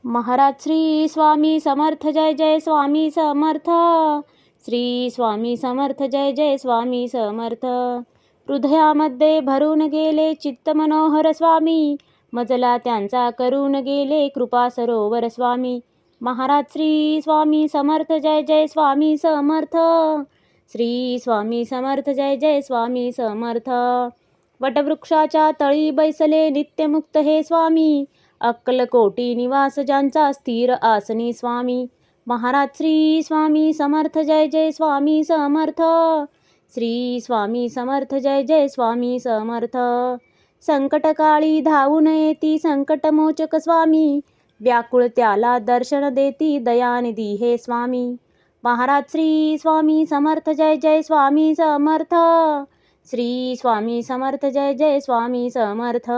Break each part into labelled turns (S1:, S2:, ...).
S1: महाराज श्री स्वामी समर्थ जय जय स्वामी समर्थ. श्री स्वामी समर्थ जय जय स्वामी समर्थ. हृदयामध्ये भरून गेले चित्त मनोहर स्वामी, मजला त्यांचा करून गेले कृपा सरोवर स्वामी. महाराज श्री स्वामी समर्थ जय जय स्वामी समर्थ. श्री स्वामी समर्थ जय जय स्वामी समर्थ. वटवृक्षाच्या तळी बैसले नित्यमुक्त हे स्वामी, अक्कलकोटी निवास ज्यांचा स्थिर आसनी स्वामी. महाराज श्री स्वामी समर्थ जय जय स्वामी समर्थ. श्री स्वामी समर्थ जय जय स्वामी समर्थ. संकटकाळी धावून येती संकटमोचक स्वामी, व्याकुळ त्याला दर्शन देती दयानिधी हे स्वामी. महाराज श्री स्वामी समर्थ जय जय स्वामी समर्थ. श्री स्वामी समर्थ जय जय स्वामी समर्थ.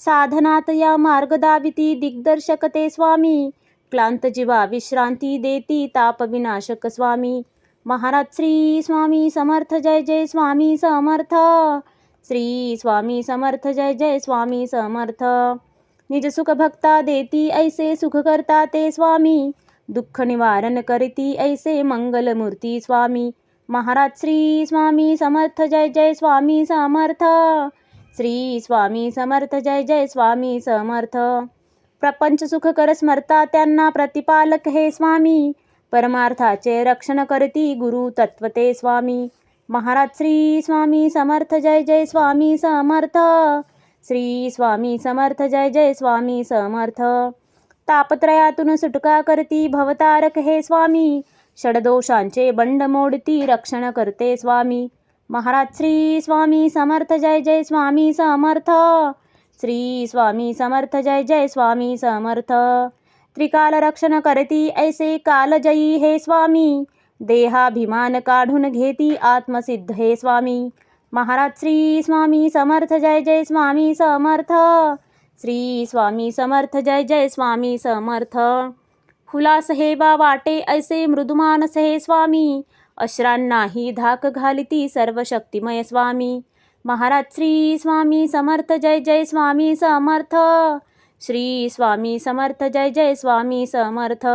S1: साधनात या मार्ग दाविती दिग्दर्शक ते स्वामी, क्लांत जीवा विश्रांती देती ताप विनाशक स्वामी. महाराज श्री स्वामी समर्थ जय जय स्वामी समर्थ. श्री स्वामी समर्थ जय जय स्वामी समर्थ. निज सुख भक्ता देती ऐसे सुख करता ते स्वामी, दुःख निवारण करती ऐसे मंगलमूर्ती स्वामी. महाराज श्री स्वामी समर्थ जय जय स्वामी समर्थ. श्री स्वामी समर्थ जय जय स्वामी समर्थ. प्रपंच सुख कर स्मरता त्यांना प्रतिपालक हे स्वामी, परमार्थाचे रक्षण करती गुरु तत्वते स्वामी. महाराज श्री स्वामी समर्थ जय जय स्वामी समर्थ. श्री स्वामी समर्थ जय जय स्वामी समर्थ. तापत्रयातून सुटका करती भवतारक हे स्वामी, षडदोषांचे बंड मोडती रक्षण करते स्वामी. महाराज श्री स्वामी समर्थ जय जय स्वामी समर्थ. श्री स्वामी समर्थ जय जय स्वामी समर्थ. त्रिकाल रक्षण करती ऐसे कालजयी हे स्वामी, देहाभिमान काढून घेती आत्मसिद्ध हे स्वामी. महाराज श्री स्वामी समर्थ जय जय स्वामी समर्थ. श्री स्वामी समर्थ जय जय स्वामी समर्थ. हुलास हे बा वाटे ऐसे मृदुमानस हे स्वामी, अश्रांनाही धाक घालिती सर्व शक्तिमय स्वामी. महाराज श्री स्वामी समर्थ जय जय स्वामी समर्थ. श्री स्वामी समर्थ जय जय स्वामी समर्थ.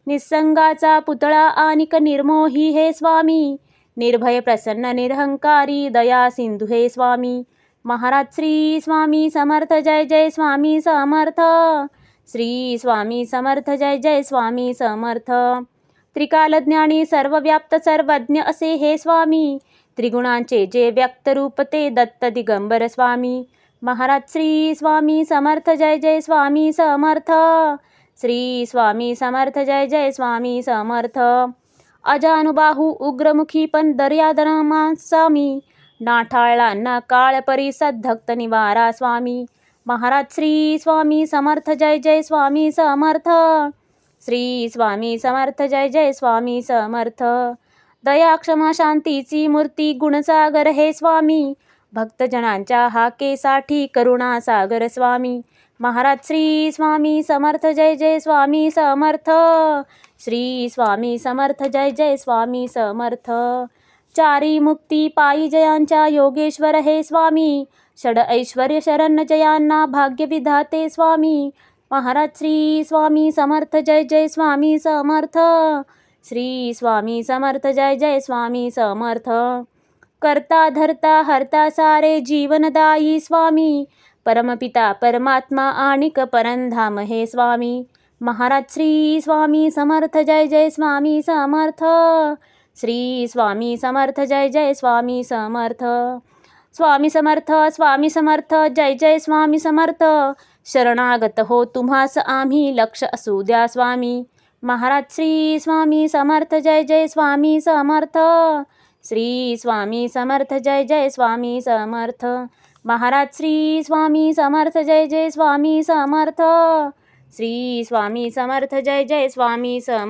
S1: निसंगाचा पुतळा आनिक निर्मोही हे स्वामी, निर्भय प्रसन्न निरहंकारी दया सिंधू हे स्वामी. महाराज श्री स्वामी समर्थ जय जय स्वामी समर्थ. श्री स्वामी समर्थ जय जय स्वामी समर्थ. त्रिकालज्ञानी सर्वव्याप्त सर्वज्ञ असे हे स्वामी, त्रिगुणांचे जे व्यक्त रूप ते दत्त दिगंबर स्वामी. महाराज श्री स्वामी समर्थ जय जय स्वामी समर्थ. श्री स्वामी समर्थ जय जय स्वामी समर्थ. अजानुबाहू उग्रमुखी पण दर्यादनमा स्वामी, नाठाळला ना काळ परिसद धक्त निवारा स्वामी. महाराज श्री स्वामी समर्थ जय जय स्वामी समर्थ. श्री स्वामी समर्थ जय जय स्वामी समर्थ. दया क्षमा शांतीची मूर्ती गुणसागर हे स्वामी, भक्तजनांच्या हाकेसाठी करुणा सागर स्वामी. महाराज श्री स्वामी समर्थ जय जय स्वामी समर्थ. श्री स्वामी समर्थ जय जय स्वामी समर्थ. चारी मुक्ती पायी जयांच्या योगेश्वर हे स्वामी, षड ऐश्वर्य शरण जयांना भाग्य विधाते स्वामी. महाराज श्री स्वामी समर्थ जय जय स्वामी समर्थ. श्री स्वामी समर्थ जय जय स्वामी समर्थ. करता धरता हरता सारे जीवनदायी स्वामी, परमपिता परमात्मा आणिक परंधाम हे स्वामी. महाराज श्री स्वामी समर्थ जय जय स्वामी समर्थ. श्री स्वामी समर्थ जय जय स्वामी समर्थ. स्वामी समर्थ स्वामी समर्थ जय जय स्वामी समर्थ. शरणागत हो तुम्हास आम्ही लक्ष असू द्या स्वामी. महाराज श्री स्वामी समर्थ जय जय स्वामी समर्थ. श्री स्वामी समर्थ जय जय स्वामी समर्थ. महाराज श्री स्वामी समर्थ जय जय स्वामी समर्थ. श्री स्वामी समर्थ जय जय स्वामी समर्थ.